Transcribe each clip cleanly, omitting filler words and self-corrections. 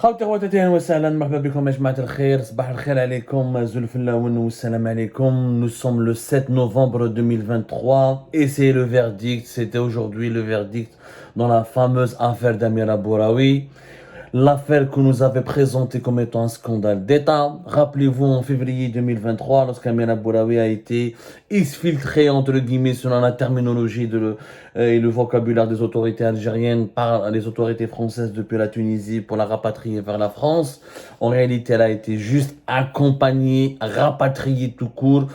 خاوتي خواتاتي اهلا وسهلا مرحبا بكم يا جماعة الخير صباح الخير عليكم زلف اللاون والسلام عليكم. Nous sommes le 7 novembre 2023 et c'est le verdict, c'était aujourd'hui le verdict dans la fameuse affaire d'Amira Bouraoui. L'affaire que nous avait présentée comme étant un scandale d'État. Rappelez-vous en février 2023, lorsqu'Amira Bouraoui a été exfiltrée, entre guillemets, selon la terminologie et le vocabulaire des autorités algériennes par les autorités françaises depuis la Tunisie pour la rapatrier vers la France. En réalité, elle a été juste accompagnée, rapatriée tout court,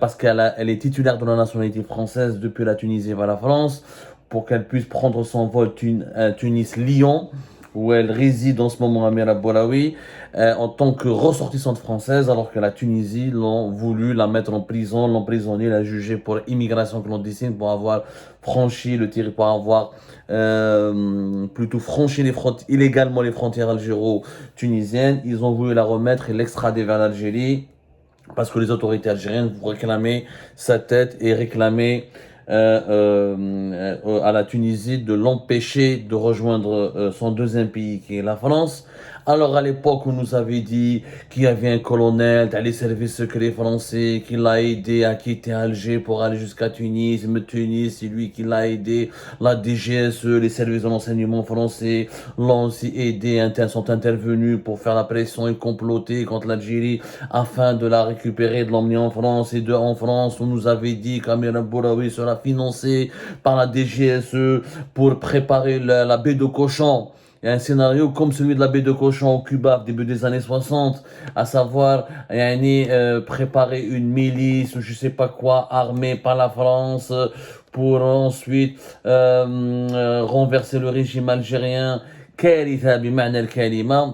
parce elle est titulaire de la nationalité française depuis la Tunisie vers la France, pour qu'elle puisse prendre son vol Tunis-Lyon, où elle réside en ce moment, Amira Bouraoui, en tant que ressortissante française, alors que la Tunisie l'ont voulu la mettre en prison, l'emprisonner, la juger pour immigration clandestine, pour avoir franchi le territoire, avoir plutôt franchi illégalement les frontières algéro-tunisiennes. Ils ont voulu la remettre et l'extrader vers l'Algérie, parce que les autorités algériennes vous réclamaient sa tête et réclamaient à la Tunisie de l'empêcher de rejoindre son deuxième pays qui est la France. Alors à l'époque on nous avait dit qu'il y avait un colonel dans les services secrets français qui l'a aidé à quitter Alger pour aller jusqu'à Tunis, mais Tunis c'est lui qui l'a aidé, la DGSE, les services de renseignement français l'ont aussi aidé, sont intervenus pour faire la pression et comploter contre l'Algérie afin de la récupérer, de l'emmener en France. Et en France on nous avait dit qu'Amira Bouraoui sera financé par la DGSE pour préparer la baie de cochon. Il y a un scénario comme celui de la baie de cochon au Cuba, début des années 60, à savoir, préparer une milice ou je sais pas quoi, armée par la France, pour ensuite renverser le régime algérien. Ce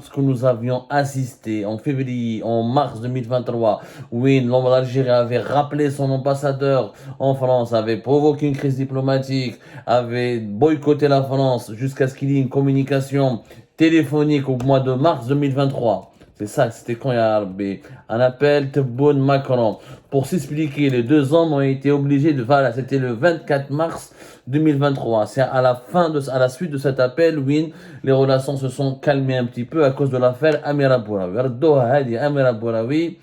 que nous avions assisté en mars 2023, où l'Algérie avait rappelé son ambassadeur en France, avait provoqué une crise diplomatique, avait boycotté la France jusqu'à ce qu'il y ait une communication téléphonique au mois de mars 2023. C'est ça, c'était quand il y a un appel Tebboune Macron. Pour s'expliquer, les deux hommes ont été obligés voilà, c'était le 24 mars 2023. C'est à la suite de cet appel, les relations se sont calmées un petit peu à cause de l'affaire Amira Bouraoui. Amira Bouraoui,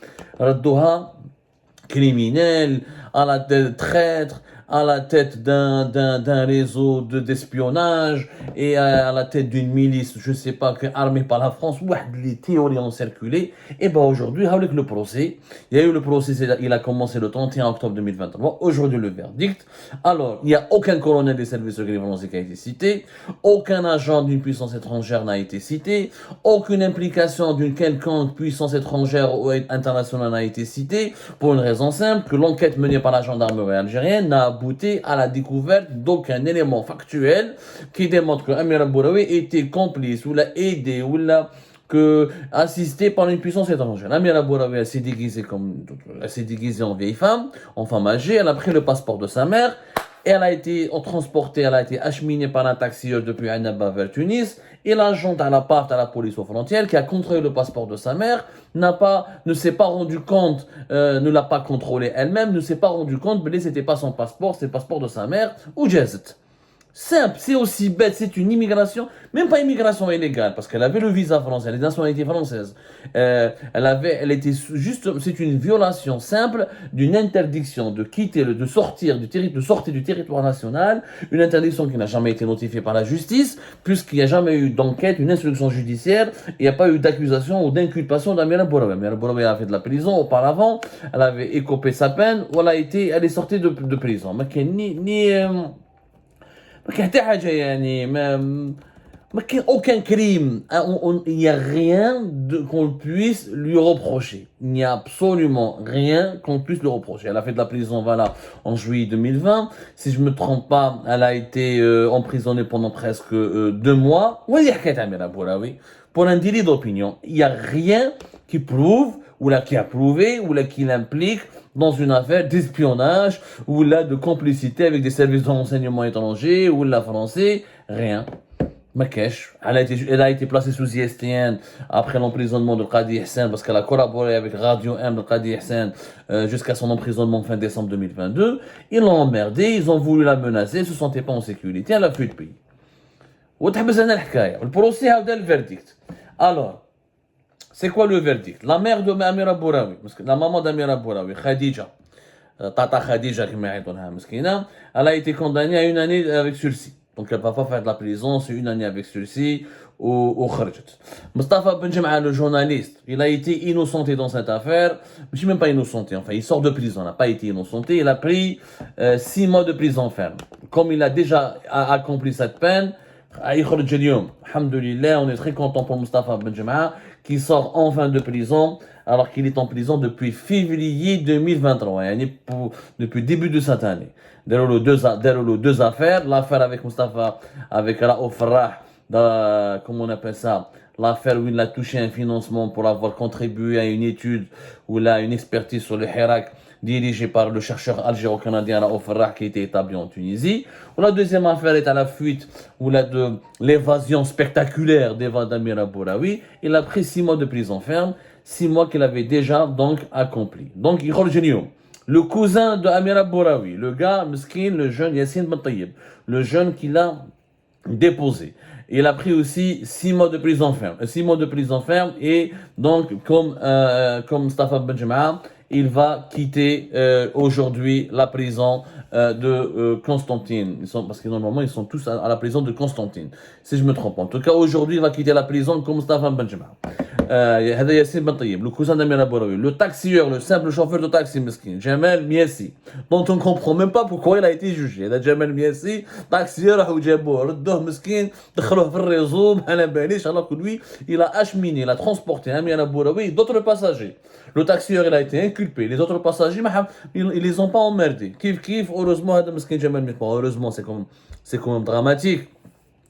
criminel, à la tête traître, à la tête d'un réseau d'espionnage et à la tête d'une milice, je sais pas, armée par la France. Les théories ont circulé. Et ben aujourd'hui, avec le procès, il y a eu le procès, il a commencé le 31 octobre 2023. Aujourd'hui, le verdict. Alors, il n'y a aucun colonel des services secrets français qui a été cité, aucun agent d'une puissance étrangère n'a été cité, aucune implication d'une quelconque puissance étrangère ou internationale n'a été citée, pour une raison simple, que l'enquête menée par la gendarmerie algérienne n'a abouti à la découverte d'aucun élément factuel qui démontre que Amira Bouraoui était complice ou l'a aidé ou l'a assisté par une puissance étrangère. Amira Bouraoui elle s'est déguisée en vieille femme, en femme âgée. Elle a pris le passeport de sa mère et elle a été transportée, elle a été acheminée par un taxieur depuis Annaba vers Tunis. Et l'agent à la police aux frontières qui a contrôlé le passeport de sa mère ne s'est pas rendu compte, ne l'a pas contrôlé elle-même, ne s'est pas rendu compte, mais c'était pas son passeport, c'est le passeport de sa mère, ou Jazet. Simple, c'est aussi bête, c'est une immigration, même pas immigration illégale, parce qu'elle avait le visa français, elle est nationalité française. Elle était juste, c'est une violation simple d'une interdiction de quitter, de sortir du territoire national, une interdiction qui n'a jamais été notifiée par la justice, puisqu'il n'y a jamais eu d'enquête, une instruction judiciaire, il n'y a pas eu d'accusation ou d'inculpation d'Amira Bouraoui. Amira Bouraoui a fait de la prison auparavant, elle avait écopé sa peine, ou elle est sortie de prison. Mais aucun crime, il n'y a rien qu'on puisse lui reprocher. Il n'y a absolument rien qu'on puisse lui reprocher. Elle a fait de la prison, voilà, en juillet 2020. Si je me trompe pas, elle a été emprisonnée pendant presque 2 mois. Pour un délit d'opinion. Il n'y a rien qui prouve, qui a prouvé, qui l'implique dans une affaire d'espionnage, ou là de complicité avec des services de renseignement étrangers, ou la français, rien. Makesh, elle a été placée sous ISTN après l'emprisonnement de Qadi Hussein, parce qu'elle a collaboré avec Radio M de Qadi Hussein jusqu'à son emprisonnement fin décembre 2022. Ils l'ont emmerdée, ils ont voulu la menacer, elle ne se sentait pas en sécurité, elle a fui le pays. Le procès a le verdict. Alors, c'est quoi le verdict? La mère de Amira Bouraoui, la maman d'Amira Bouraoui, Khadija, Tata Khadija, elle a été condamnée à 1 année avec sursis. Donc elle ne va pas faire de la prison, c'est 1 année avec sursis au Kharjat. Mustafa Benjema, le journaliste, il a été innocenté dans cette affaire. Je ne suis même pas innocenté, enfin il sort de prison, il n'a pas été innocenté, il a pris 6 mois de prison ferme. Comme il a déjà accompli cette peine, alhamdoulilah, on est très content pour Mustafa Benjema qui sort enfin de prison alors qu'il est en prison depuis février 2023, depuis début de cette année. Derrière les deux affaires, l'affaire avec Mustafa, avec Raouf Farah, comment on appelle ça, l'affaire où il a touché un financement pour avoir contribué à une étude ou là une expertise sur le Hirak dirigée par le chercheur algéro-canadien Raouf Farah qui était établi en Tunisie. Ou la deuxième affaire est à la fuite ou là de l'évasion spectaculaire d'Amira Bouraoui. Il a pris 6 mois de prison ferme, 6 mois qu'il avait déjà donc accompli. Donc il le cousin de Amira Bouraoui, le gars meskin, le jeune Yassine Ben Tayyib, le jeune qu'il a déposé. Il a pris aussi 6 mois de prison ferme. 6 mois de prison ferme et donc comme Mustafa Benjema, il va quitter aujourd'hui la prison de Constantine. Parce que normalement ils sont tous à la prison de Constantine, si je me trompe. En tout cas aujourd'hui il va quitter la prison comme Mustafa Benjema. Yassine Ben Tayyib, le cousin d'Amira Bouraoui, le taxieur, le simple chauffeur de taxi meskin, Jamal Miassi, dont on ne comprend même pas pourquoi il a été jugé. Jamal Miassi, taxieur, alors que lui, il a acheminé, il a transporté Amira Bouraoui et d'autres passagers. Le taxieur, il a été inculpé. Les autres passagers, ils les ont pas emmerdés. Kif, heureusement, heureusement, c'est quand même dramatique.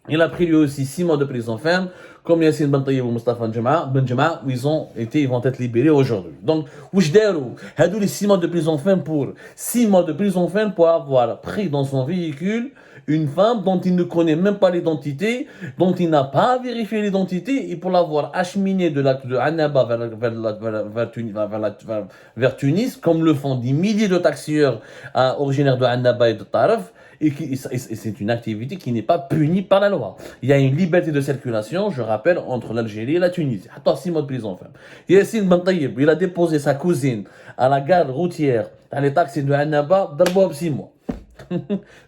Il a pris lui aussi 6 mois de prison ferme, comme Yassine Ben Tayyib ou Mustafa Benjema, où ils vont être libérés aujourd'hui. Donc, les 6 mois de prison ferme pour 6 mois de prison ferme pour avoir pris dans son véhicule une femme dont il ne connaît même pas l'identité, dont il n'a pas vérifié l'identité, et pour l'avoir acheminée de Annaba vers Tunis, comme le font des milliers de taxieurs originaires de Annaba et de Taraf. Et c'est une activité qui n'est pas punie par la loi. Il y a une liberté de circulation, je rappelle, entre l'Algérie et la Tunisie. Attends, 6 mois de prison ferme. Yassine Ben Tayyib, il a déposé sa cousine à la gare routière, dans les taxis de Annaba, d'abord 6 mois.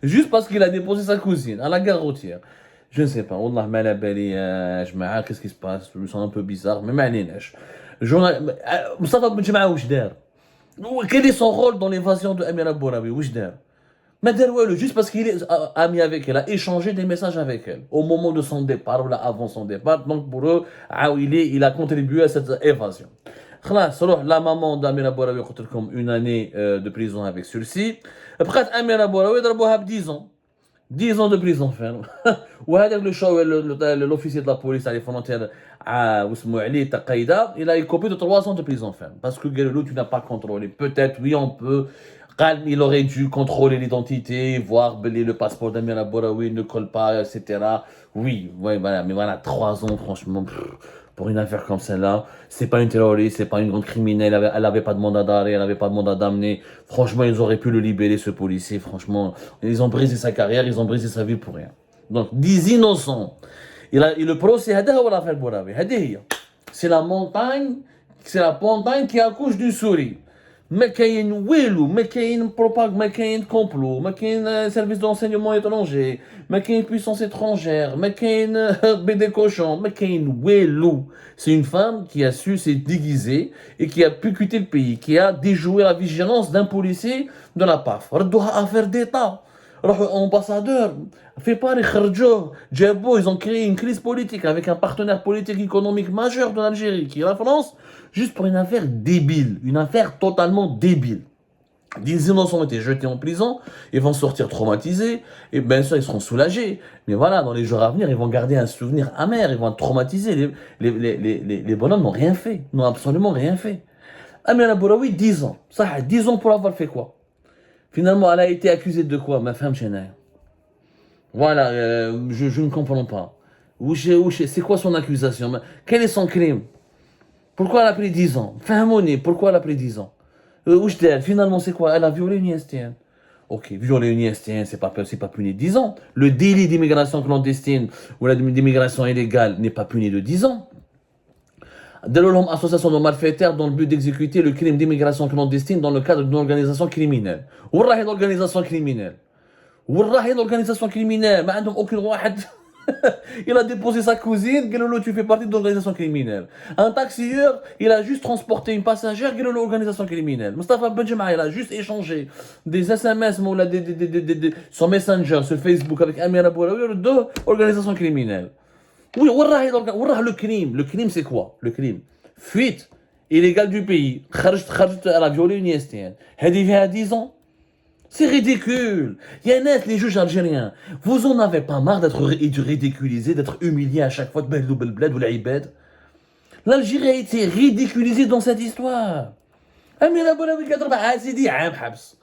Juste parce qu'il a déposé sa cousine à la gare routière. Je ne sais pas, Wallah ma bali, qu'est-ce qui se passe? Je me sens un peu bizarre, mais m'alénèche. Mustafa Benjema, quel est son rôle dans l'évasion de Amira Bouraoui? Mais juste parce qu'il est ami avec elle, a échangé des messages avec elle au moment de son départ ou là avant son départ. Donc pour eux, il a contribué à cette évasion. La maman d'Amira Bouraoui a comme 1 année de prison avec sursis. Après, Amira Bouraoui a 10 ans. 10 ans de prison ferme. Ou l'officier de la police à les frontières, il a écopé de 3 ans de prison ferme. Parce que tu n'as pas contrôlé. Peut-être, oui, on peut. Il aurait dû contrôler l'identité, voir le passeport d'Amira Bouraoui ne colle pas, etc. Oui, voilà, mais voilà, 3 ans, franchement, pour une affaire comme celle-là, c'est pas une terroriste, c'est pas une grande criminelle, elle avait pas de mandat d'arrêt, elle avait pas de mandat d'amener. Franchement, ils auraient pu le libérer, ce policier, franchement. Ils ont brisé sa carrière, ils ont brisé sa vie pour rien. Donc, 10 innocents. Et le procès, c'est la montagne qui accouche d'une souris. ما كاين والو ما كاين ما كاين complot ما كاين service d'enseignement étranger ما كاين puissance étrangère ما كاين BD cochon ما كاين والو. C'est une femme qui a su se déguiser et qui a pu quitter le pays, qui a déjoué la vigilance d'un policier de la PAF. ردوها affaire d'état. Ambassadeur, fait pas les kharjouh, Djabo, ils ont créé une crise politique avec un partenaire politique économique majeur de l'Algérie, qui est la France, juste pour une affaire débile, une affaire totalement débile. Des innocents ont été jetés en prison, ils vont sortir traumatisés, et bien sûr ils seront soulagés, mais voilà, dans les jours à venir, ils vont garder un souvenir amer, ils vont être traumatisés, les bonhommes n'ont rien fait, n'ont absolument rien fait. Amira Bouraoui, 10 ans, ça a 10 ans pour avoir fait quoi? Finalement, elle a été accusée de quoi, ma femme Chénaï? Voilà, je ne comprends pas. C'est quoi son accusation? Quel est son crime? Pourquoi elle a pris 10 ans? Fahmouni, pourquoi elle a pris 10 ans? Finalement, c'est quoi? Elle a violé une ISTN. Ok, violer une ISTN, c'est pas puni de 10 ans. Le délit d'immigration clandestine ou d'immigration illégale n'est pas puni de 10 ans. Delolhom association de malfaiteurs dans le but d'exécuter le crime d'immigration clandestine dans le cadre d'une organisation criminelle. Wallah une organisation criminelle. Wallah une organisation criminelle. ما عندهم aucun واحد. Il a déposé sa cousine, Gelolo, tu fais partie de l'organisation criminelle. Un taxieur, il a juste transporté une passagère, Gelolo, organisation criminelle. Mustafa Benjema, il a juste échangé des SMS sur Messenger, sur Facebook avec Amir Aboulaoui, deux organisations criminelles. Oui, wallah le crime. Le crime, c'est quoi? Le crime. Fuite illégale du pays. Elle a violé une ISTN. Elle y a 10 ans. C'est ridicule. Il y a net, les juges algériens. Vous en avez pas marre d'être ridiculisé, d'être humilié à chaque fois de Beldou Belbled ou l'Aïbed. L'Algérie a été ridiculisée dans cette histoire. Amir Aboulaoui a dit Habs.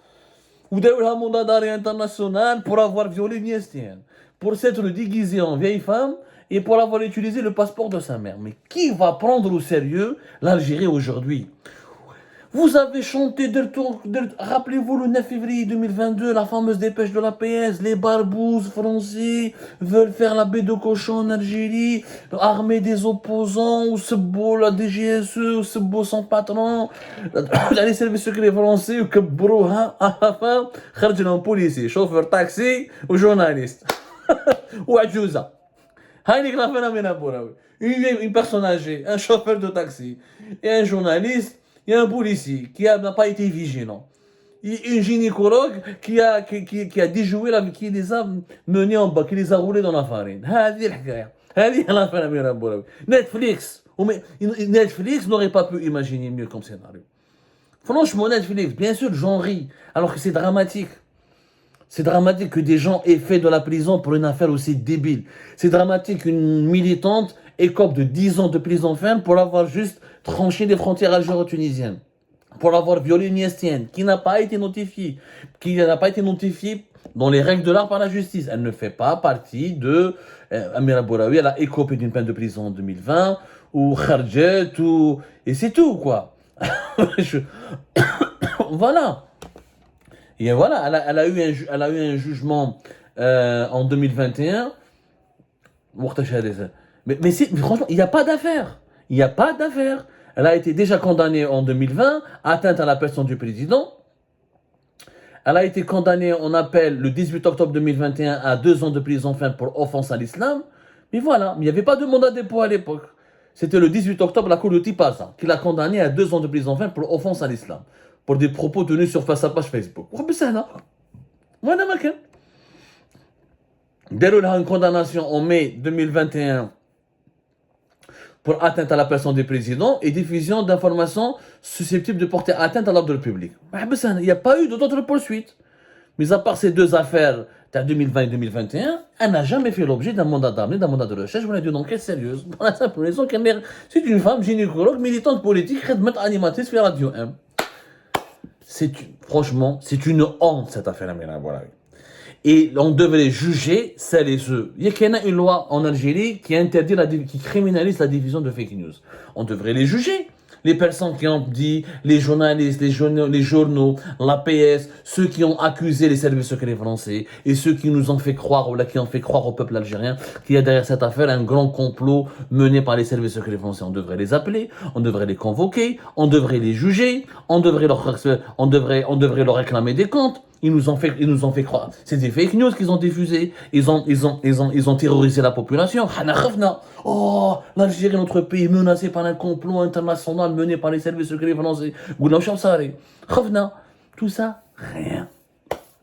Ou d'ailleurs un mandat d'arrêt international pour avoir violé une ISTN. Pour s'être déguisé en vieille femme et pour avoir utilisé le passeport de sa mère. Mais qui va prendre au sérieux l'Algérie aujourd'hui? Vous avez chanté rappelez-vous le 9 février 2022, la fameuse dépêche de la PS, les barbouzes français veulent faire la baie de cochon en Algérie, armée des opposants, ou ce beau la DGSE, ou ce beau sans patron, les services secrets français, ou que brouha, à la fin, خرج لهم policier, chauffeur taxi, ou journaliste, ou adjouza. Haïnik la phénomène à Bouraoui. Une personne âgée, un chauffeur de taxi et un journaliste. Il y a un policier qui n'a pas été vigilant. Une gynécologue qui a déjoué, qui les a menés en bas, qui les a roulés dans la farine. Netflix n'aurait pas pu imaginer mieux comme scénario. Franchement, Netflix, bien sûr, j'en ris, alors que c'est dramatique. C'est dramatique que des gens aient fait de la prison pour une affaire aussi débile. C'est dramatique qu'une militante écope de 10 ans de prison ferme pour avoir juste tranché les frontières algéro-tunisiennes, pour avoir violé une ISTN qui n'a pas été notifiée, dans les règles de l'art par la justice. Elle ne fait pas partie de Amir Aboulaoui. Elle a écopé d'une peine de prison en 2020, ou Kharjet, et c'est tout, quoi. Voilà. Et voilà, elle a eu un jugement en 2021. Mais franchement, il n'y a pas d'affaire. Il n'y a pas d'affaire. Elle a été déjà condamnée en 2020, atteinte à la personne du président. Elle a été condamnée en appel le 18 octobre 2021 à 2 ans de prison ferme pour offense à l'islam. Mais voilà, il n'y avait pas de mandat de dépôt à l'époque. C'était le 18 octobre, la cour de Tipaza, qui l'a condamnée à 2 ans de prison ferme pour offense à l'islam, pour des propos tenus sur sa page Facebook. Voilà, Macan. Dès lors, une condamnation en mai 2021 pour atteinte à la personne du président et diffusion d'informations susceptibles de porter atteinte à l'ordre public. Il n'y a pas eu d'autres poursuites. Mais à part ces deux affaires de 2020 et 2021, elle n'a jamais fait l'objet d'un mandat d'armée, d'un mandat de recherche ou d'une enquête sérieuse. Pour la simple raison qu'elle c'est une femme gynécologue, militante politique, animatrice sur Radio 1. Franchement, c'est une honte cette affaire. Voilà. Et on devrait juger celles et ceux. Il y a une loi en Algérie qui interdit, qui criminalise la diffusion de fake news. On devrait les juger. Les personnes qui ont dit, les journalistes, les journaux, la PS, ceux qui ont accusé les services secrets français et ceux qui nous ont fait croire, ou là, qui ont fait croire au peuple algérien qu'il y a derrière cette affaire un grand complot mené par les services secrets français. On devrait les appeler, on devrait les convoquer, on devrait les juger, on devrait leur réclamer des comptes. Ils nous ont fait croire. C'est des fake news qu'ils ont diffusées. Ils ont terrorisé la population. Oh, l'Algérie, notre pays, menacé par un complot international mené par les services secrets français. Tout ça, rien.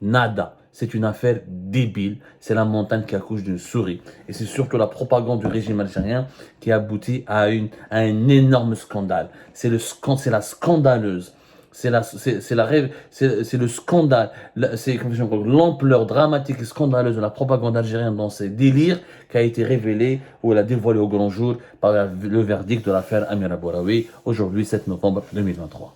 Nada. C'est une affaire débile. C'est la montagne qui accouche d'une souris. Et c'est surtout la propagande du régime algérien qui aboutit à un énorme scandale. C'est la scandaleuse. C'est le scandale, c'est l'ampleur dramatique et scandaleuse de la propagande algérienne dans ces délires qui a été révélé ou elle a dévoilé au grand jour par le verdict de l'affaire Amir Aboulaoui, aujourd'hui 7 novembre 2023.